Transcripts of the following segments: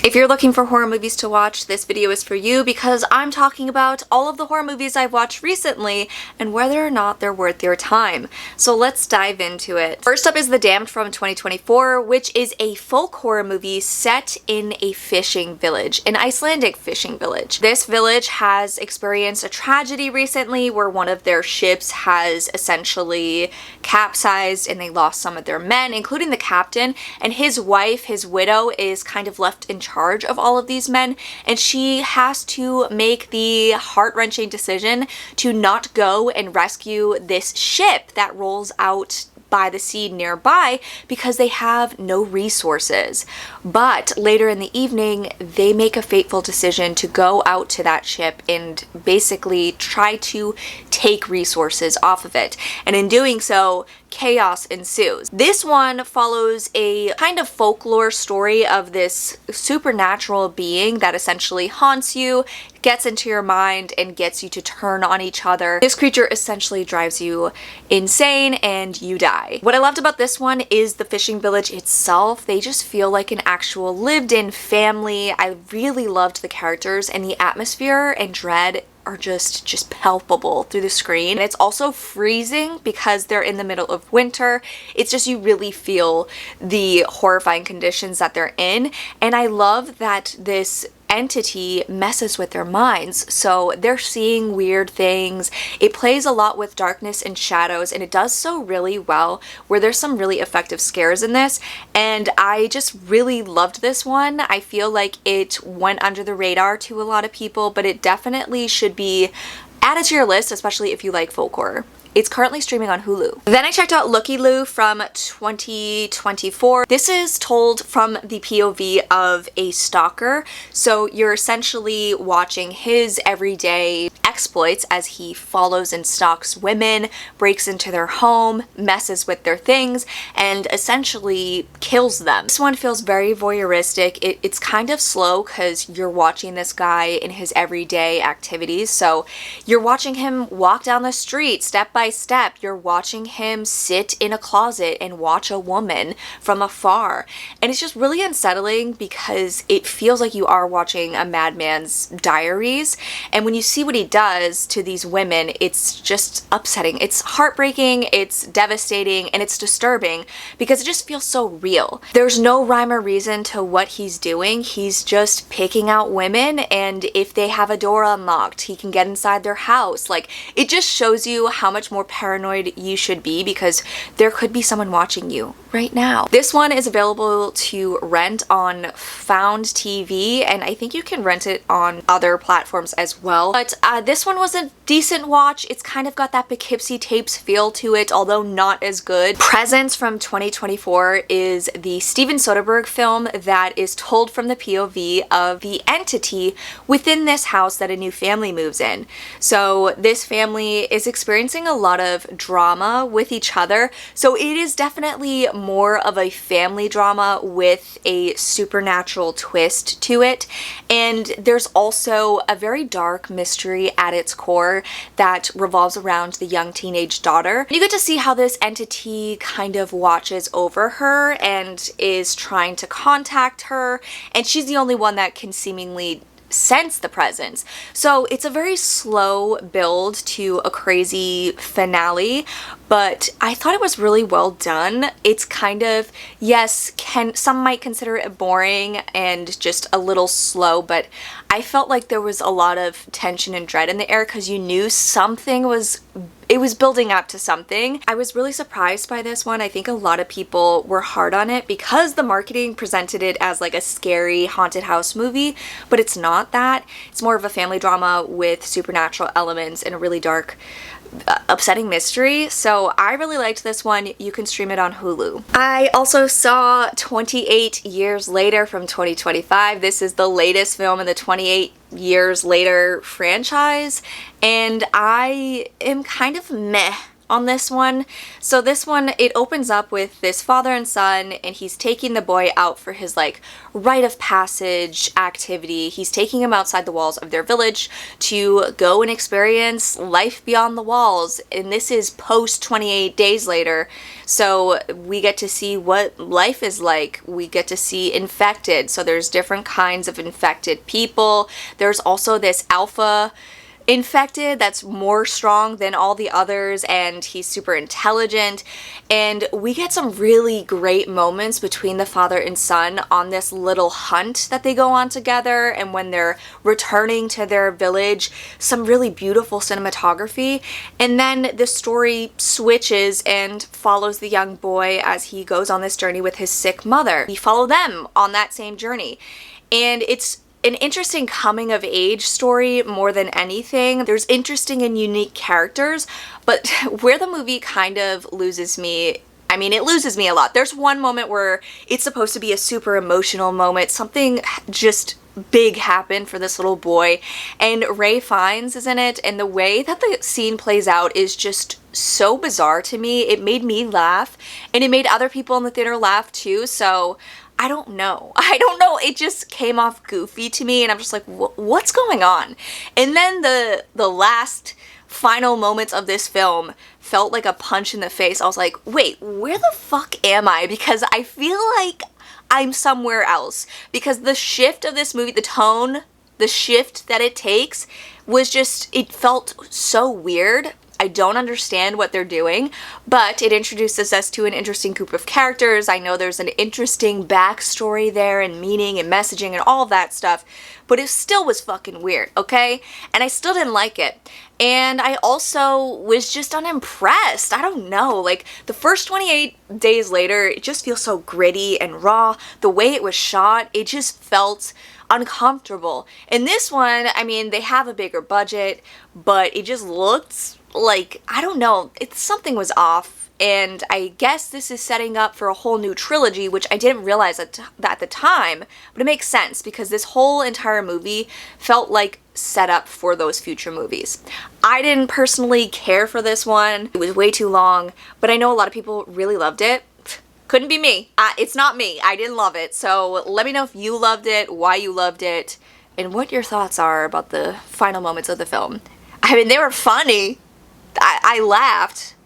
If you're looking for horror movies to watch, this video is for you because I'm talking about all of the horror movies I've watched recently and whether or not they're worth your time. So let's dive into it. First up is The Damned from 2024, which is a folk horror movie set in a fishing village, an Icelandic fishing village. This village has experienced a tragedy recently where one of their ships has essentially capsized and they lost some of their men, including the captain, and his wife, his widow, is kind of left in charge of all of these men, and she has to make the heart-wrenching decision to not go and rescue this ship that rolls out by the sea nearby because they have no resources. But later in the evening, they make a fateful decision to go out to that ship and basically try to take resources off of it. And in doing so, chaos ensues. This one follows a kind of folklore story of this supernatural being that essentially haunts you, gets into your mind, and gets you to turn on each other. This creature essentially drives you insane and you die. What I loved about this one is the fishing village itself. They just feel like an actual lived-in family. I really loved the characters, and the atmosphere and dread are just palpable through the screen. And it's also freezing because they're in the middle of winter. It's just, you really feel the horrifying conditions that they're in. And I love that this entity messes with their minds, so they're seeing weird things. It plays a lot with darkness and shadows, and it does so really well, where there's some really effective scares in this, and I just really loved this one. I feel like it went under the radar to a lot of people, but it definitely should be added to your list, especially if you like folk horror. It's currently streaming on Hulu. Then I checked out Looky Loo from 2024. This is told from the POV of a stalker. So you're essentially watching his everyday exploits as he follows and stalks women, breaks into their home, messes with their things, and essentially kills them. This one feels very voyeuristic. It's kind of slow because you're watching this guy in his everyday activities. So you're watching him walk down the street step by step. You're watching him sit in a closet and watch a woman from afar. And it's just really unsettling because it feels like you are watching a madman's diaries. And when you see what he does to these women, it's just upsetting. It's heartbreaking, it's devastating, and it's disturbing because it just feels so real. There's no rhyme or reason to what he's doing. He's just picking out women, and if they have a door unlocked, he can get inside their house. Like, it just shows you how much more paranoid you should be because there could be someone watching you right now. This one is available to rent on Found TV, and I think you can rent it on other platforms as well. But this one was a decent watch. It's kind of got that Poughkeepsie Tapes feel to it, although not as good. Presence from 2024 is the Steven Soderbergh film that is told from the POV of the entity within this house that a new family moves in. So this family is experiencing a lot of drama with each other. So it is definitely more of a family drama with a supernatural twist to it. And there's also a very dark mystery at its core that revolves around the young teenage daughter. You get to see how this entity kind of watches over her and is trying to contact her, and she's the only one that can seemingly sense the presence. So it's a very slow build to a crazy finale, but I thought it was really well done. It's kind of, yes, some might consider it boring and just a little slow, but I felt like there was a lot of tension and dread in the air because you knew something was building up to something. I was really surprised by this one. I think a lot of people were hard on it because the marketing presented it as like a scary haunted house movie, but it's not that. It's more of a family drama with supernatural elements and a really dark, upsetting mystery. So I really liked this one. You can stream it on Hulu. I also saw 28 Years Later from 2025. This is the latest film in the 28 Years Later franchise, and I am kind of meh on this one. So this one, it opens up with this father and son, and he's taking the boy out for his like rite of passage activity. He's taking him outside the walls of their village to go and experience life beyond the walls. And this is post 28 days later. So we get to see what life is like. We get to see infected. So there's different kinds of infected people. There's also this alpha infected that's more strong than all the others, and he's super intelligent. And we get some really great moments between the father and son on this little hunt that they go on together, and when they're returning to their village, some really beautiful cinematography. And then the story switches and follows the young boy as he goes on this journey with his sick mother. We follow them on that same journey, and it's an interesting coming of age story more than anything. There's interesting and unique characters, but where the movie kind of loses me, I mean, it loses me a lot. There's one moment where it's supposed to be a super emotional moment. Something just big happened for this little boy, and Ray Fiennes is in it, and the way that the scene plays out is just so bizarre to me. It made me laugh, and it made other people in the theater laugh too, so I don't know. It just came off goofy to me, and I'm just like, what's going on? And then the last final moments of this film felt like a punch in the face. I was like, wait, where the fuck am I? Because I feel like I'm somewhere else. Because the shift of this movie, the tone, the shift that it takes was just, it felt so weird. I don't understand what they're doing, but it introduces us to an interesting group of characters. I know there's an interesting backstory there and meaning and messaging and all of that stuff, but it still was fucking weird, okay? And I still didn't like it. And I also was just unimpressed. I don't know, like the first 28 days later, it just feels so gritty and raw. The way it was shot, it just felt uncomfortable. In this one, I mean, they have a bigger budget, but it just looked like, I don't know, something was off. And I guess this is setting up for a whole new trilogy, which I didn't realize at the time, but it makes sense because this whole entire movie felt like set up for those future movies. I didn't personally care for this one. It was way too long, but I know a lot of people really loved it. Couldn't be me. It's not me. I didn't love it. So let me know if you loved it, why you loved it, and what your thoughts are about the final moments of the film. I mean, they were funny. I laughed.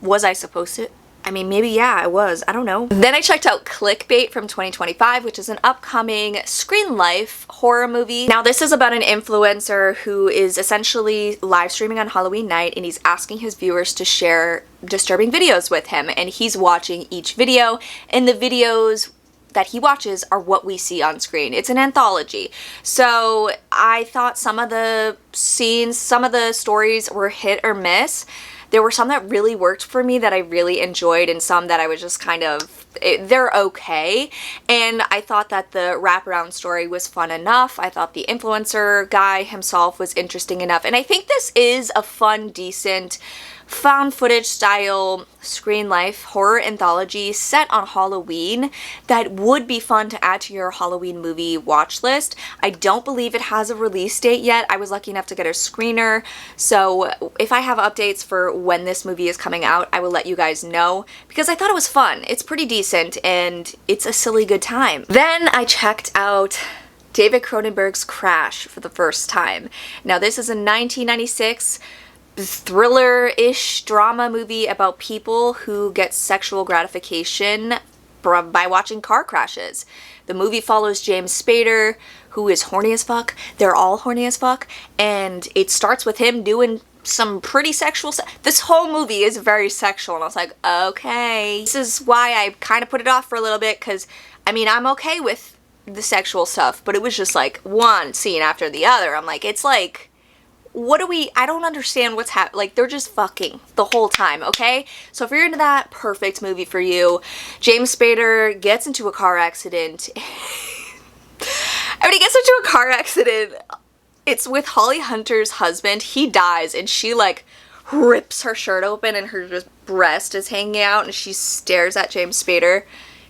Was I supposed to? I mean, maybe yeah, I was. I don't know. Then I checked out Clickbait from 2025, which is an upcoming Screen Life horror movie. Now, this is about an influencer who is essentially live streaming on Halloween night, and he's asking his viewers to share disturbing videos with him, and he's watching each video, and the videos that he watches are what we see on screen. It's an anthology. So I thought some of the scenes, some of the stories were hit or miss. There were some that really worked for me that I really enjoyed, and some that I was just kind of, they're okay. And I thought that the wraparound story was fun enough. I thought the influencer guy himself was interesting enough. And I think this is a fun, decent, found footage style Screen Life horror anthology set on Halloween that would be fun to add to your Halloween movie watch list. I don't believe it has a release date yet. I was lucky enough to get a screener, so if I have updates for when this movie is coming out, I will let you guys know, because I thought it was fun. It's pretty decent and it's a silly good time. Then I checked out David Cronenberg's Crash for the first time. Now, this is a 1996 thriller-ish drama movie about people who get sexual gratification by watching car crashes. The movie follows James Spader, who is horny as fuck. They're all horny as fuck, and it starts with him doing some pretty sexual this whole movie is very sexual, and I was like, okay. This is why I kind of put it off for a little bit, because I mean, I'm okay with the sexual stuff, but it was just like one scene after the other. I'm like, it's like, what do we, I don't understand what's happening. Like, they're just fucking the whole time, okay? So if you're into that, perfect movie for you. James Spader gets into a car accident. When he gets into a car accident, it's with Holly Hunter's husband. He dies, and she like rips her shirt open and her just breast is hanging out, and she stares at James Spader.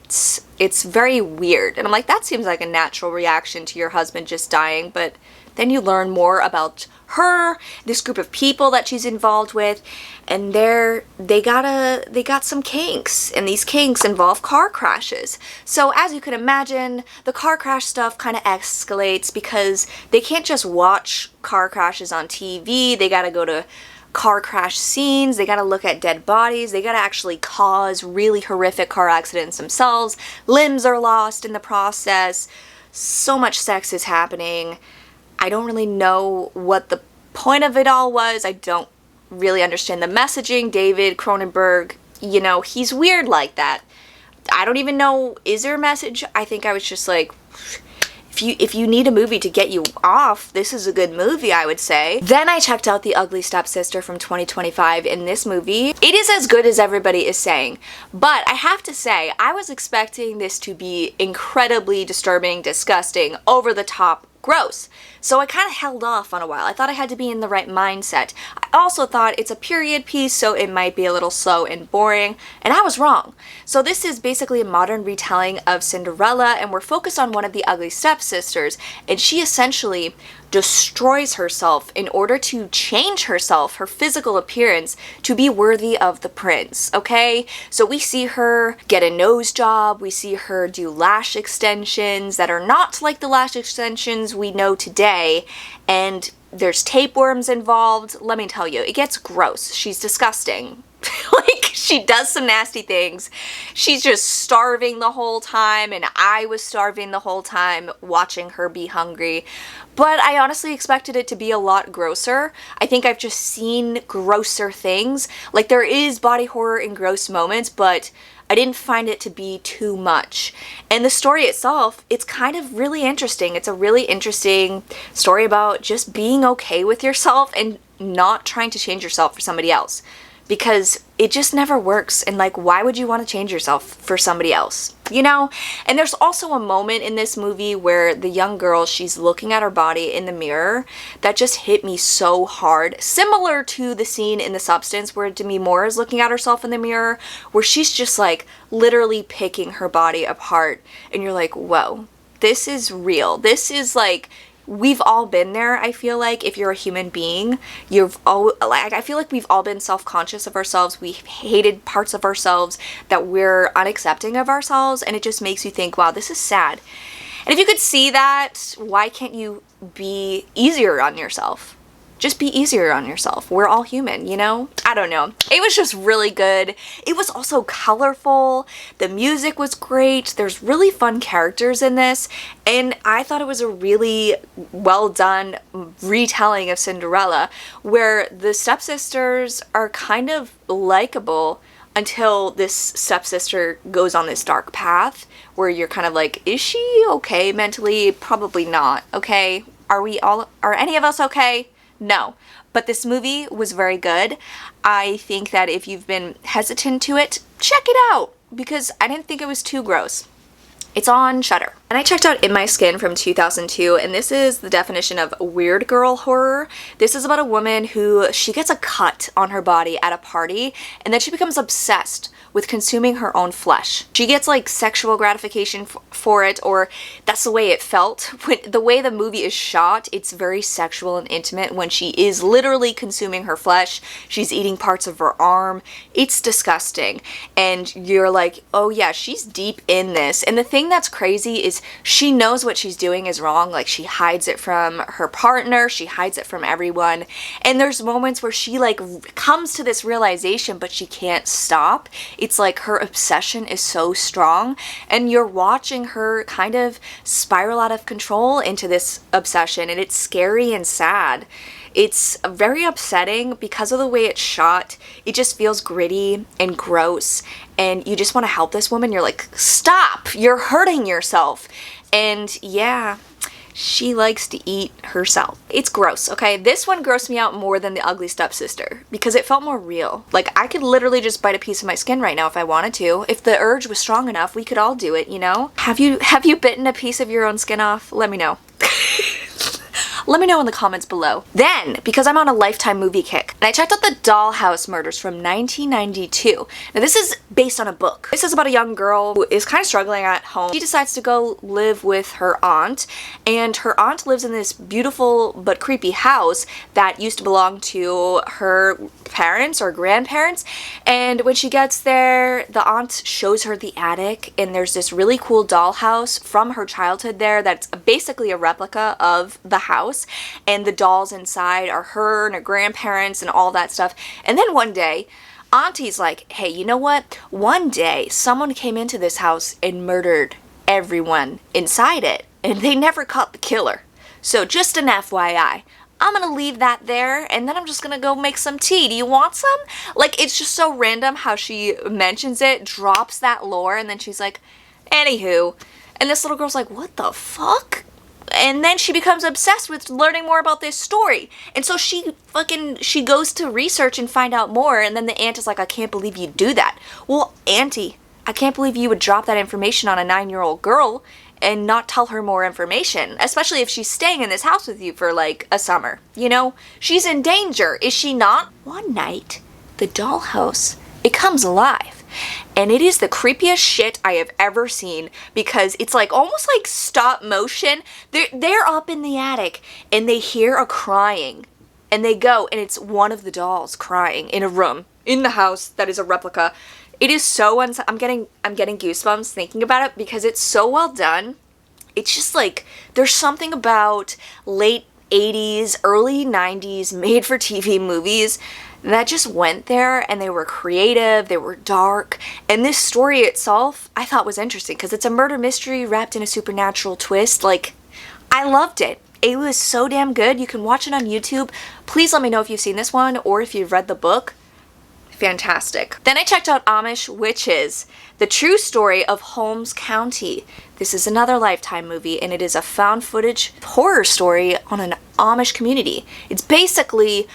it's very weird. And I'm like, that seems like a natural reaction to your husband just dying, but then you learn more about her, this group of people that she's involved with, and they got some kinks, and these kinks involve car crashes. So as you can imagine, the car crash stuff kind of escalates because they can't just watch car crashes on TV. They gotta go to car crash scenes, they gotta look at dead bodies, they gotta actually cause really horrific car accidents themselves. Limbs are lost in the process. So much sex is happening. I don't really know what the point of it all was. I don't really understand the messaging. David Cronenberg, you know, he's weird like that. I don't even know, is there a message? I think I was just like, if you need a movie to get you off, this is a good movie, I would say. Then I checked out The Ugly Stepsister from 2025. In this movie, it is as good as everybody is saying, but I have to say, I was expecting this to be incredibly disturbing, disgusting, over the top, gross. So I kind of held off on a while. I thought I had to be in the right mindset. I also thought it's a period piece, so it might be a little slow and boring, and I was wrong. So this is basically a modern retelling of Cinderella, and we're focused on one of the ugly stepsisters, and she essentially destroys herself in order to change herself, her physical appearance, to be worthy of the prince, okay? So we see her get a nose job, we see her do lash extensions that are not like the lash extensions we know today, and there's tapeworms involved. Let me tell you, it gets gross. She's disgusting. Like, she does some nasty things. She's just starving the whole time, and I was starving the whole time watching her be hungry. But I honestly expected it to be a lot grosser. I think I've just seen grosser things. Like, there is body horror in gross moments, but I didn't find it to be too much. And the story itself, it's kind of really interesting. It's a really interesting story about just being okay with yourself and not trying to change yourself for somebody else. Because it just never works, and like, why would you want to change yourself for somebody else, you know? And there's also a moment in this movie where the young girl, she's looking at her body in the mirror, that just hit me so hard, similar to the scene in The Substance where Demi Moore is looking at herself in the mirror, where she's just like literally picking her body apart, and you're like, whoa, this is real. This is like, we've all been there. I feel like if you're a human being, I feel like we've all been self-conscious of ourselves. We've hated parts of ourselves that we're unaccepting of ourselves, and it just makes you think, wow, this is sad. And if you could see that, why can't you be easier on yourself? Just be easier on yourself. We're all human, you know? I don't know. It was just really good. It was also colorful. The music was great. There's really fun characters in this. And I thought it was a really well done retelling of Cinderella, where the stepsisters are kind of likable until this stepsister goes on this dark path where you're kind of like, is she okay mentally? Probably not, okay? Are any of us okay? No, but this movie was very good. I think that if you've been hesitant to it, check it out, because I didn't think it was too gross. It's on Shudder. And I checked out In My Skin from 2002, and this is the definition of weird girl horror. This is about a woman who, she gets a cut on her body at a party, and then she becomes obsessed with consuming her own flesh. She gets like sexual gratification for it, or that's the way it felt. The way the movie is shot, it's very sexual and intimate when she is literally consuming her flesh. She's eating parts of her arm. It's disgusting. And you're like, oh yeah, she's deep in this. And the thing that's crazy is she knows what she's doing is wrong. Like, she hides it from her partner, she hides it from everyone. And there's moments where she like comes to this realization, but she can't stop. It's like her obsession is so strong, and you're watching her kind of spiral out of control into this obsession, and it's scary and sad. It's very upsetting because of the way it's shot. It just feels gritty and gross, and you just want to help this woman. You're like, stop! You're hurting yourself. And yeah, she likes to eat herself. It's gross, okay? This one grossed me out more than The Ugly Stepsister because it felt more real. Like, I could literally just bite a piece of my skin right now if I wanted to. If the urge was strong enough, we could all do it, you know? Have you bitten a piece of your own skin off? Let me know. Let me know in the comments below. Then, because I'm on a Lifetime movie kick, and I checked out the Dollhouse murders from 1992. Now this is based on a book. This is about a young girl who is kind of struggling at home. She decides to go live with her aunt, and her aunt lives in this beautiful but creepy house that used to belong to her parents or grandparents. And when she gets there, the aunt shows her the attic, and there's this really cool dollhouse from her childhood there that's basically a replica of the house, and the dolls inside are her and her grandparents and all that stuff. And then one day, Auntie's like, hey, you know what? One day, someone came into this house and murdered everyone inside it, and they never caught the killer. So just an FYI. I'm gonna leave that there, and then I'm just gonna go make some tea. Do you want some? Like, it's just so random how she mentions it, drops that lore, and then she's like, anywho. And this little girl's like, what the fuck? And then she becomes obsessed with learning more about this story. And so she goes to research and find out more, and then the aunt is like, I can't believe you do that. Well, auntie, I can't believe you would drop that information on a 9-year-old girl and not tell her more information, especially if she's staying in this house with you for like a summer. You know, she's in danger, is she not? One night, the dollhouse, it comes alive. And it is the creepiest shit I have ever seen, because it's like almost like stop motion. They're up in the attic and they hear a crying, and they go, and it's one of the dolls crying in a room in the house that is a replica. It is so I'm getting goosebumps thinking about it, because it's so well done. It's just like, there's something about late 80s, early 90s made for TV movies that just went there, and they were creative, they were dark, and this story itself I thought was interesting because it's a murder mystery wrapped in a supernatural twist. Like, I loved it. It was so damn good. You can watch it on YouTube. Please let me know if you've seen this one or if you've read the book. Fantastic. Then I checked out Amish Witches, the true story of Holmes County. This is another Lifetime movie, and it is a found footage horror story on an Amish community. It's basically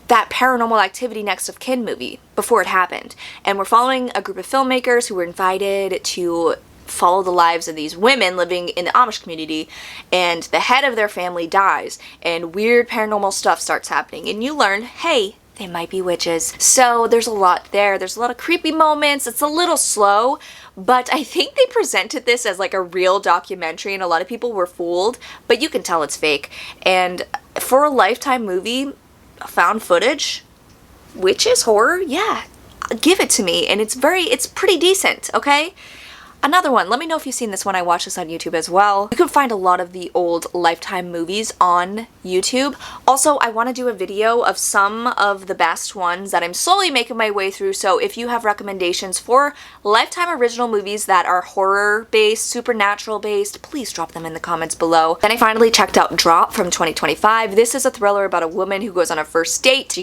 that Paranormal Activity Next of Kin movie before it happened. And we're following a group of filmmakers who were invited to follow the lives of these women living in the Amish community, and the head of their family dies, and weird paranormal stuff starts happening, and you learn, hey, they might be witches. So there's a lot there. There's a lot of creepy moments. It's a little slow, but I think they presented this as like a real documentary, and a lot of people were fooled, but you can tell it's fake. And for a Lifetime movie, found footage, witches, horror, yeah, give it to me. And it's pretty decent, okay? Another one, let me know if you've seen this one. I watched this on YouTube as well. You can find a lot of the old Lifetime movies on YouTube. Also, I want to do a video of some of the best ones that I'm slowly making my way through, so if you have recommendations for Lifetime original movies that are horror-based, supernatural-based, please drop them in the comments below. Then I finally checked out Drop from 2025. This is a thriller about a woman who goes on a first date.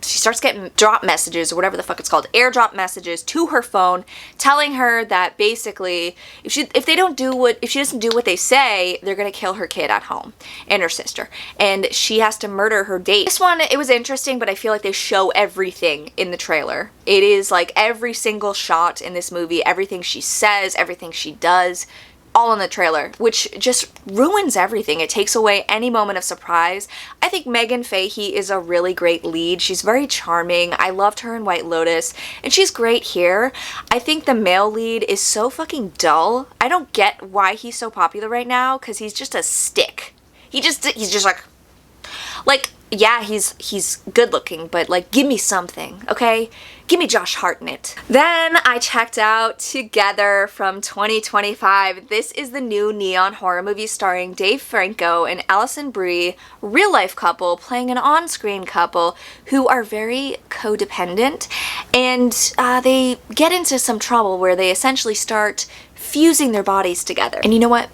She starts getting drop messages, or whatever the fuck it's called, airdrop messages to her phone, telling her that basically if she doesn't do what they say, they're gonna kill her kid at home and her sister, and she has to murder her date. This one, it was interesting, but I feel like they show everything in the trailer. It is like every single shot in this movie, everything she says, everything she does, all in the trailer, which just ruins everything. It takes away any moment of surprise. I think Megan Fahey is a really great lead. She's very charming. I loved her in White Lotus, and she's great here. I think the male lead is so fucking dull. I don't get why he's so popular right now, because he's just a stick. He's just like, yeah, he's good looking, but like, give me something, okay? Give me Josh Hartnett. Then I checked out Together from 2025. This is the new neon horror movie starring Dave Franco and Alison Brie, real-life couple playing an on-screen couple who are very codependent, and they get into some trouble where they essentially start fusing their bodies together. And you know what?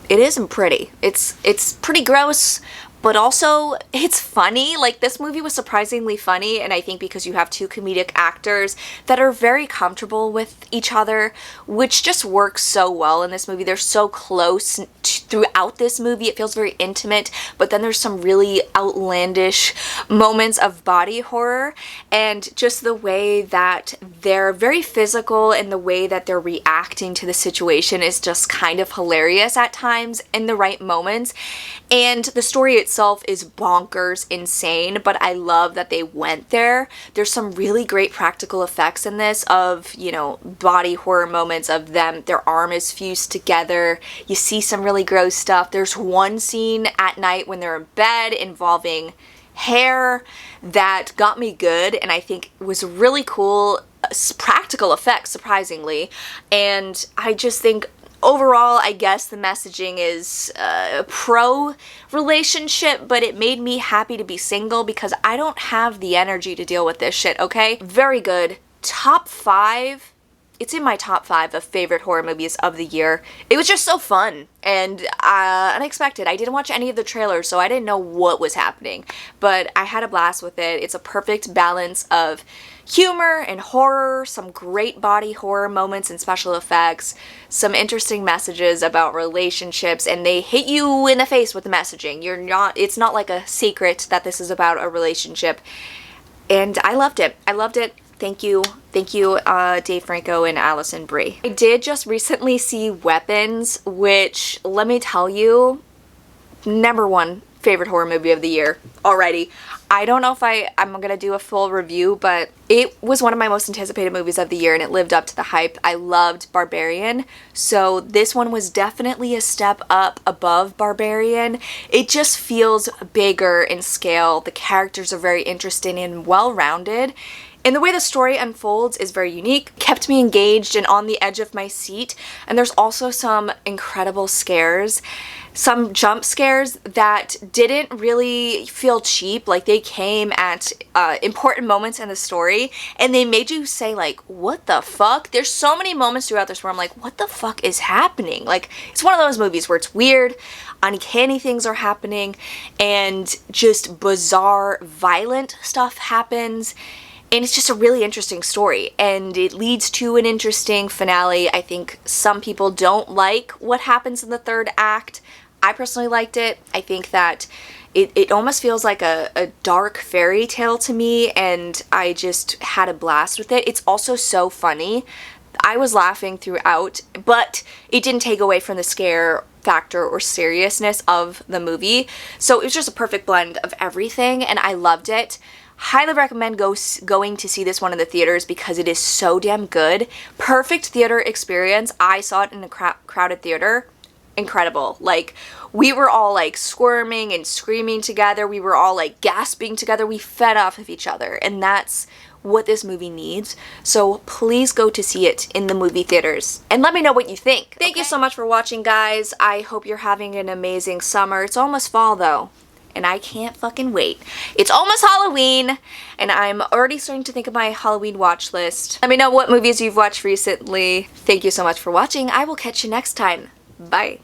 It isn't pretty. It's pretty gross, but also it's funny. Like, this movie was surprisingly funny, and I think because you have two comedic actors that are very comfortable with each other, which just works so well in this movie. They're so close throughout this movie. It feels very intimate, but then there's some really outlandish moments of body horror, and just the way that they're very physical and the way that they're reacting to the situation is just kind of hilarious at times in the right moments. And the story itself itself is bonkers insane, but I love that they went there. There's some really great practical effects in this of, you know, body horror moments of them, their arm is fused together. You see some really gross stuff. There's one scene at night when they're in bed involving hair that got me good, and I think was really cool practical effects, surprisingly. And I just think overall, I guess the messaging is pro relationship, but it made me happy to be single because I don't have the energy to deal with this shit, okay? Very good. Top 5. It's in my top 5 of favorite horror movies of the year. It was just so fun and unexpected. I didn't watch any of the trailers, so I didn't know what was happening, but I had a blast with it. It's a perfect balance of humor and horror, some great body horror moments and special effects, some interesting messages about relationships, and they hit you in the face with the messaging. It's not like a secret that this is about a relationship, and I loved it. I loved it. Thank you, Dave Franco and Allison Brie. I did just recently see Weapons, which, let me tell you, #1 favorite horror movie of the year already. I don't know if I'm gonna do a full review, but it was one of my most anticipated movies of the year and it lived up to the hype. I loved Barbarian, so this one was definitely a step up above Barbarian. It just feels bigger in scale. The characters are very interesting and well-rounded. And the way the story unfolds is very unique, kept me engaged and on the edge of my seat. And there's also some incredible scares, some jump scares that didn't really feel cheap. Like, they came at important moments in the story and they made you say, like, what the fuck? There's so many moments throughout this where I'm like, what the fuck is happening? Like, it's one of those movies where it's weird, uncanny things are happening, and just bizarre, violent stuff happens. And it's just a really interesting story, and it leads to an interesting finale. I think some people don't like what happens in the third act. I personally liked it. I think that it almost feels like a dark fairy tale to me, and I just had a blast with it. It's also so funny. I was laughing throughout, but it didn't take away from the scare factor or seriousness of the movie. So it was just a perfect blend of everything, and I loved it. Highly recommend going to see this one in the theaters because it is so damn good. Perfect theater experience. I saw it in a crowded theater. Incredible. Like, we were all like squirming and screaming together. We were all like gasping together. We fed off of each other, and that's what this movie needs. So please go to see it in the movie theaters and let me know what you think. Thank you so much for watching, guys. I hope you're having an amazing summer. It's almost fall though, and I can't fucking wait. It's almost Halloween, and I'm already starting to think of my Halloween watch list. Let me know what movies you've watched recently. Thank you so much for watching. I will catch you next time. Bye.